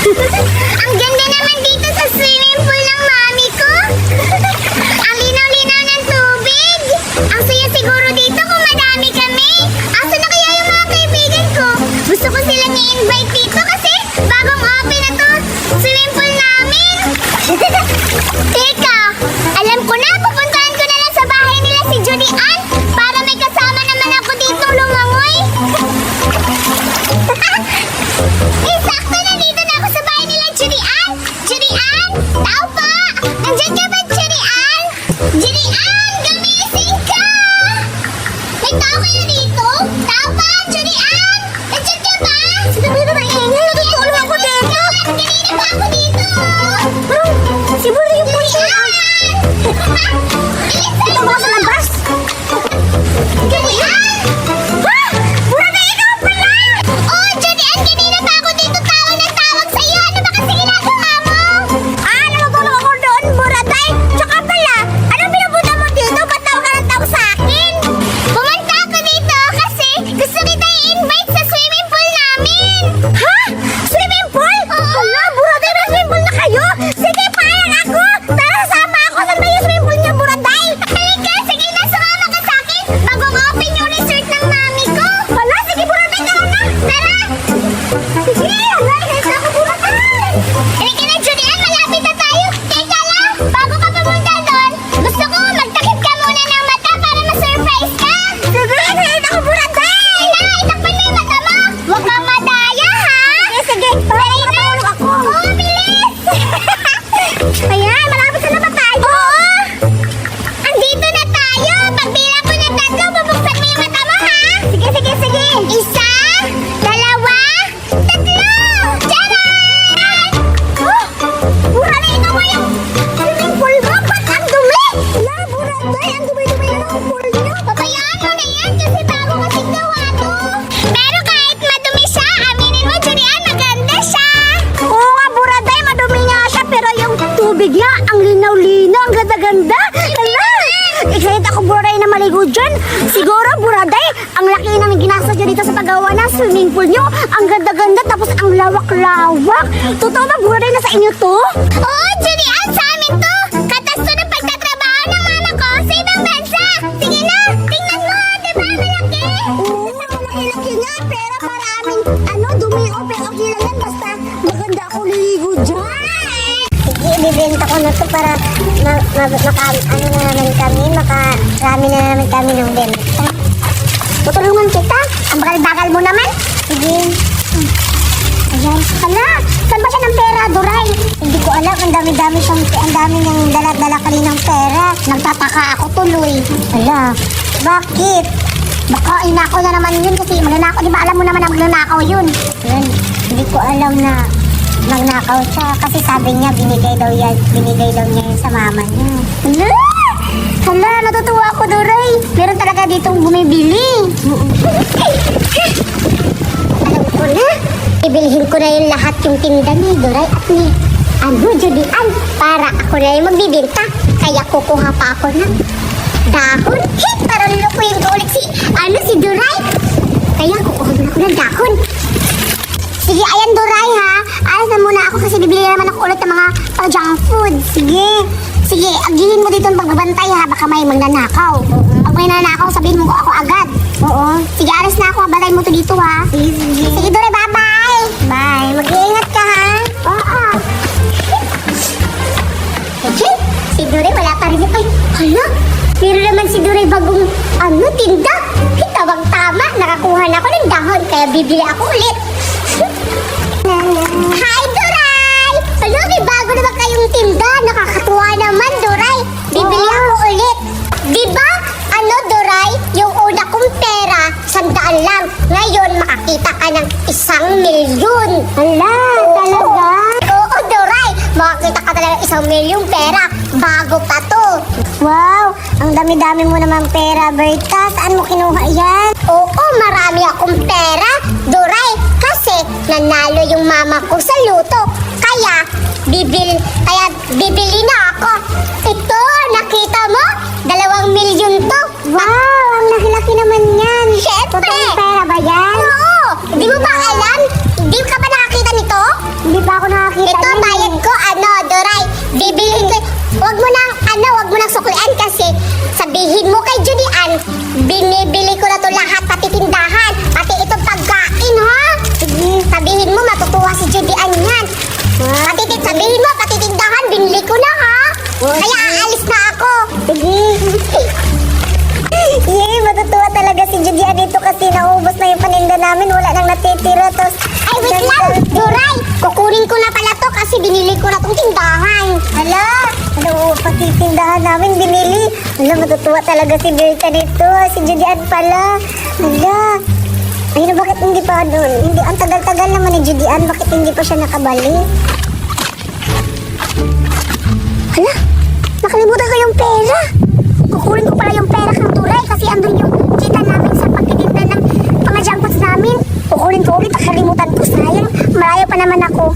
Ang ganda naman dito sa swimming pool ng mami ko. Ang linaw-linaw ng tubig. Ang saya siguro dito kung madami kami. Asa na kaya yung mga kaibigan ko? Gusto ko silang i-invite dito kasi bagong open na to swimming pool namin. Teka, alam ko na, pupuntahan ko na lang sa bahay nila si Judy Ann para may kasama naman ako dito lumangoy. Sakto na dito na ako sa bahay nila Judy Ann. Judy Ann, tao pa! Nandiyan ka ba, Judy Ann? Judy Ann, gumising ka! May tao kayo dito? Tao pa, Judy Ann! Nandiyan ka ba? Sabi na maingay, natutulog ako dito. Kanina pa ako dito. Siguro yung puso. Ito ba sa labas? Judy Ann! Ha? Mura na ikaw pala! Oh, Judy Ann, kanina pa ako dito tawag na tawag sa'yo. Ano ba kasi ginagawa mo? Natutulog ako doon, Buraday. Tsaka pala, anong pinapunta mo dito? Ba't tawag ka ng tawag sa akin? Pumunta ako dito kasi gusto kita i-invite sa swimming pool namin. Ha? Swimming pool? Hala, Buraday, may swimming pool na kayo? Sige, parang ako. Tara, sama ako. Saan ba yung swimming pool niyo, Buraday? Halika, sige na, sumama ka sa akin. Bagong open yung resort ng mami ko. Hala, sige, Buraday, tara na. Tara. Sige, hala, ito ako, Buraday. Halika na, Judy Ann, malapit na tayo. Teka lang, bago ka pumunta doon, gusto ko magtakip ka muna ng mata para ma-surprise ka. Sige, ito ako, Buraday. Hala, itakpan mo yung mata mo. Huwag kang madaya, ha? Sige, parang makatulog ako. Oo, bilis. Ayan, malapit na ba tayo? Oo. Andito na tayo. Pagbilang ko ng tatlo, bubuksan mo yung mata mo, ha? Sige, sige, sige. Isa, dalawa, tatlo. Tiyaran! Oh, Buraday, ikaw mo yung swimming pool mo. Ba't ang dumi? Wala, Buraday, ang dumi-dumi na ang pool niyo. Pabayaan mo na yan kasi bago kasing gawa to. Pero kahit madumi siya, aminin mo, Judy Ann, maganda siya. Oo nga, Buraday, madumi nga siya. Pero yung tubig niya, ang linaw-linaw, ang ganda-ganda. Hala! Excited ako, Buraday, na maligo dyan. Siguro, Buraday, ang laki ng ginastos niyo dito sa paggawa ng swimming pool niyo. Ang ganda-ganda, tapos ang lawak-lawak. Totoo ba, Buraday, na sa inyo to? Oo, Judy Ann, sa amin to. Katas to ng pagtatrabaho ng mama ko sa ibang bansa. Sige na, tingnan mo, diba, malaki? Oo, malaki-laki nga, pero maraming, dumi o pero okay lang yan, basta maganda ako liligo dyan. Sige, ibibenta ko na to para makarami na naman kami ng benta. Tutulungan kita, ang bagal-bagal mo naman. Sige. Ayan, hala, saan ba siya ng pera, Duray? Hindi ko alam, ang dami niyang dala-dala kaninang pera. Nagtataka ako tuloy. Hala, bakit? Baka inakaw na naman yun kasi magnanakaw, di ba alam mo naman na magnanakaw yun? Ayan, hindi ko alam na magnakaw siya kasi sabi niya binigay daw niya yun sa mama niya. Hala! Hala, natutuwa ako, Duray. Meron talaga ditong bumibili. Alam ko na. Ibilhin ko na yung lahat yung tinda ni Duray at ni Judy Ann para ako na yung magbibinta. Kaya kukuha pa ako ng dahon. Para lulukuhin ko ulit si Duray. Kaya kukuha na ako ng dahon. Sige, ayan, Duray, ha. Alas na muna ako kasi bibili naman ako ulit ng mga junk food. Sige. Sige, agihin mo dito ang pagbabantay, ha. Baka may magnanakaw. Pag may nanakaw, sabihin mo ako agad. Oo. Sige, alas na ako. Balay mo to dito, ha. Sige, Duray, bye-bye. Bye. Mag-iingat ka, ha. Oo. Okay. Si Duray, wala pa rin. Ay, hala. Pero naman si Duray bagong, tinda. Tawag-tama. Nakakuha na ako ng dahon. Kaya bibili ako ulit. Hi, Duray! Hala, may bago naman kayong tinda. Nakakatuwa naman, Duray. Bibili ako ulit. Diba, Duray, yung una kong pera, 100 lang. Ngayon, makakita ka ng 1,000,000. Hala, talaga? Oo, Duray. Makakita ka talaga 1,000,000 pera. Bago pa to. Wow, ang dami-dami mo naman pera, Berta. Saan mo kinuha yan? Oo, marami akong pera, Duray. Kasi nanalo yung mama ko sa luto. Kaya bibili na ako. Ito, nakita mo? 2,000,000 to. Wow, ang laki-laki naman yan. Siyempre. Totoong pera ba yan? Oo. Di mo ba alam? Di ka ba nakakita nito? Hindi pa ako nakakita. Ito, bayad ko, Doray. Bibilhin ko. Wag mo nang suklian kasi sabihin mo kay Judy Ann, binibili ko na to lahat, pati tindahan, pati itong pagkain, ha? Sabihin mo, matutuwa si Judy Ann yan. Sabihin mo, pati tindahan, binili ko na, ha? Kaya aalis na ako. Yay, matutuwa talaga si Judy Ann dito kasi naubos na yung paninda namin. Wala nang natitira. Tapos, Ay, wait lang, Doray. Kukunin ko na pala to kasi binili ko na tong tindahan. hala, pati tindahan namin binili. Hala, matutuwa talaga si Berta dito. Si Judy Ann pala. Hala. Ayun, bakit hindi pa doon? Hindi, ang tagal-tagal naman ni Judy Ann. Bakit hindi pa siya nakabalik? Hala, nakalimutan ko yung pera. Kukunin ko pala yung pera kang Turay kasi andun yung kita namin sa pagtitinda ng mga junk foods namin. Kukunin ko ulit, nakalimutan ko. Sayang, malayo pa naman ako.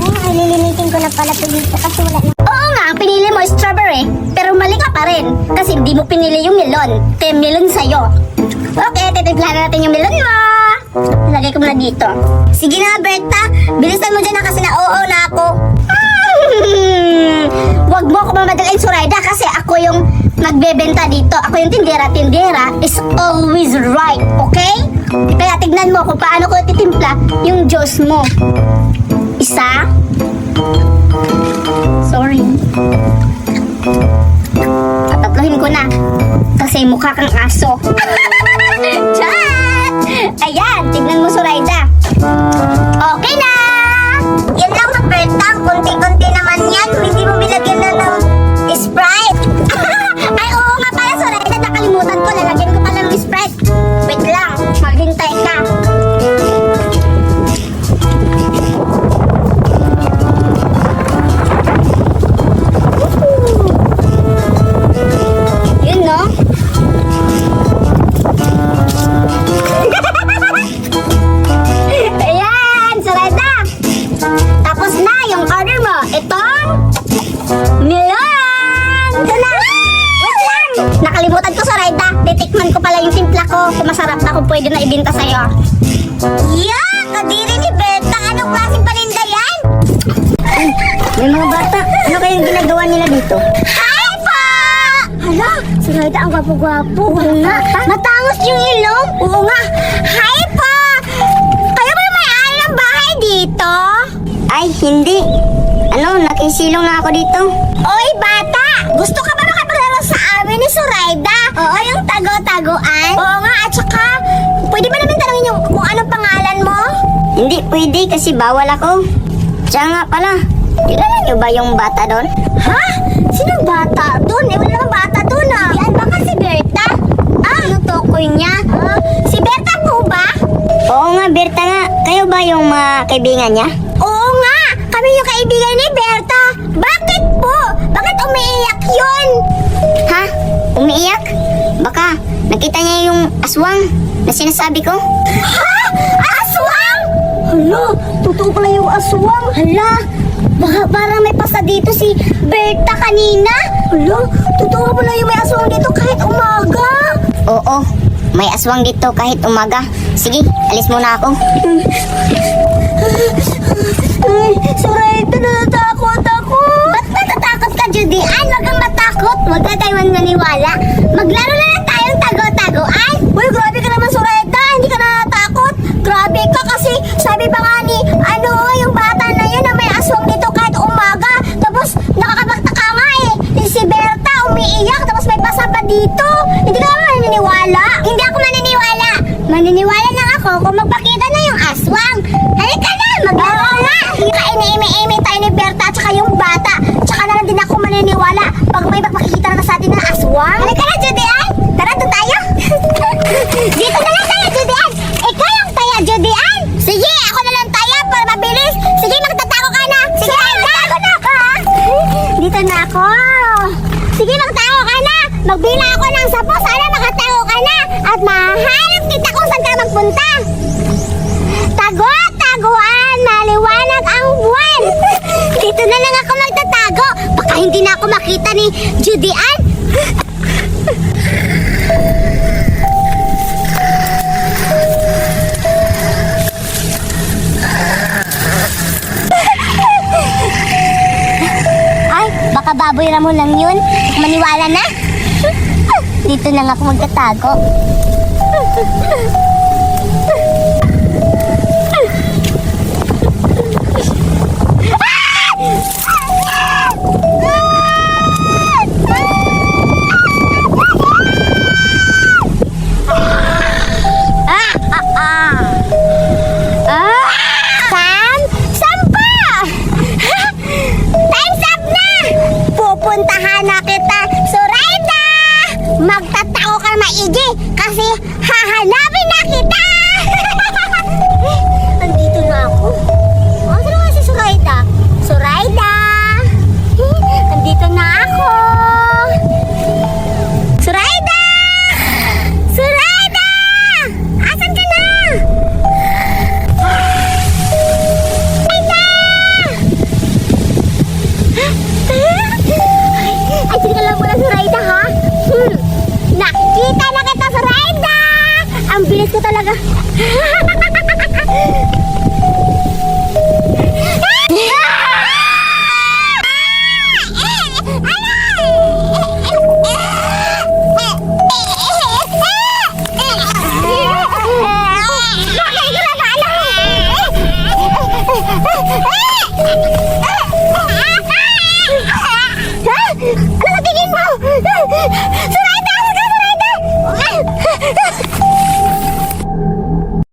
Ay, lilinitin ko na pala ito dito kasi wala na. Oo nga, ang pinili mo strawberry, pero mali ka pa rin. Kasi hindi mo pinili yung melon. Kaya melon sa'yo. Okay, titimplahan natin yung melon mo. Lagay ko muna dito. Sige na, Berta. Bilisan mo dyan na kasi na-oo na ako. Wag mo ako mamadalain, Zoraida, kasi ako yung magbebenta dito. Ako yung tindera is always right, okay? Kaya tignan mo kung paano ko titimpla yung juice mo. Isa. Sorry. Tatatlohin ko na. Kasi mukha kang aso. Chat! Ayan, tignan mo, Zoraida. Okay na! Yan lang, Berta. Kunti-kunti naman yan. Hindi mo bilagyan na ng Sprite. Ay, oo nga pala, Zoraida. Nakalimutan ko. Lalagyan ko pala ng Sprite. Wait lang. Maghintay ka. Yun, no? Ayan, Zoraida. Tapos na yung order mo. Itong melon. Ito na. Wait lang. Nakalimutan ko, Zoraida. Titikman ko pala yung timpla ko. Kung masarap na, kung pwede na ibenta sa'yo. Yeah, kadiri ni Berta. Anong klaseng paninda yan? May mga bata. Ano kayang ginagawa nila dito? Hi po! Hala, Zoraida, ang gwapo-gwapo. Oo nga. Matangos yung ilong. Oo nga. Hi po! Kayo ba yung may-ari ng bahay dito? Ay, hindi. Nakisilong na ako dito. Oy, bata! Gusto ka ba makapaglaro sa amin ni Zoraida? Oo, yung tago-taguan. Oo nga, at saka, pwede ba namin tanongin yung kung anong pangalan mo? Hindi pwede kasi bawal ako. Siya nga pala. Kilala niyo ba yung bata doon? Ha? Sinong bata doon? Wala namang bata doon ah. Yan baka si Berta? Ano tukoy niya? Si Berta po ba? Oo nga, Berta nga. Kayo ba yung mga kaibigan niya? Oo nga! Kami yung kaibigan ni Berta! Bakit po? Bakit umiiyak yun? Ha? Umiiyak? Baka nakita niya yung aswang na sinasabi ko? Ha? Aswang? Hala, totoo pala yung aswang. Hala, baka parang may pasa dito si Berta kanina. Hala, totoo pala yung may aswang dito kahit umaga. Oo, may aswang dito kahit umaga. Sige, alis muna ako. Ay, Zoraida, natatakot ako. Ba't natatakot ka, Judy Ann? Huwag kang matakot. Huwag na tayo maniwala. Maglaro na lang tayong tago-tagoan. Uy, grabe ka naman, Zoraida. Hindi ka natatakot. Grabe ka kasi sabi pa nga ni, yung bata na yun na may aswang dito kahit umaga. Tapos, nakakapagtaka nga eh. Si Berta umiiyak tapos may pasa pa dito. Hindi ka naman naniniwala. Hindi ako maniniwala. Maniniwala lang ako kung magpakita na yung aswang. Halika na, maglaro na. Kaini-imi-imi tayo ni Berta at saka yung bata. Tsaka na lang din ako maniniwala pag may magpakikita na sa atin ng aswang. Halika na, Judy Ann. Tara, doon tayo. Dito na lang tayo, Judy Ann. Ikaw yung taya, Judy Ann. Sige, ako na lang tayo para mabilis. Sige, magtatago ka na. Sige, magtago na ako. Dito na ako. Sige, magtago ka na. Magbila ako ng 10. Sana makatago ka na. At mahanap kita kung saan ka magpunta. Tago-taguan, maliwanag ang buwan. Dito na lang ako magtatago. Baka hindi na ako makita ni Judy Ann. baboy Ramon lang yun. Maniwala na. Dito lang ako magtatago. Sam? Sam pa? Time's up na! Pupuntahan na kita, Zoraida! Magtatao ka maigi kasi hahanapin na kita! Andito na ako. Saan nga si Zoraida? Zoraida! Andito na ako! Zoraida! Zoraida! Asan ka na? Ay, sige lang muna, Zoraida, ha? Nakita na kita, Zoraida! Ang bilis ko talaga.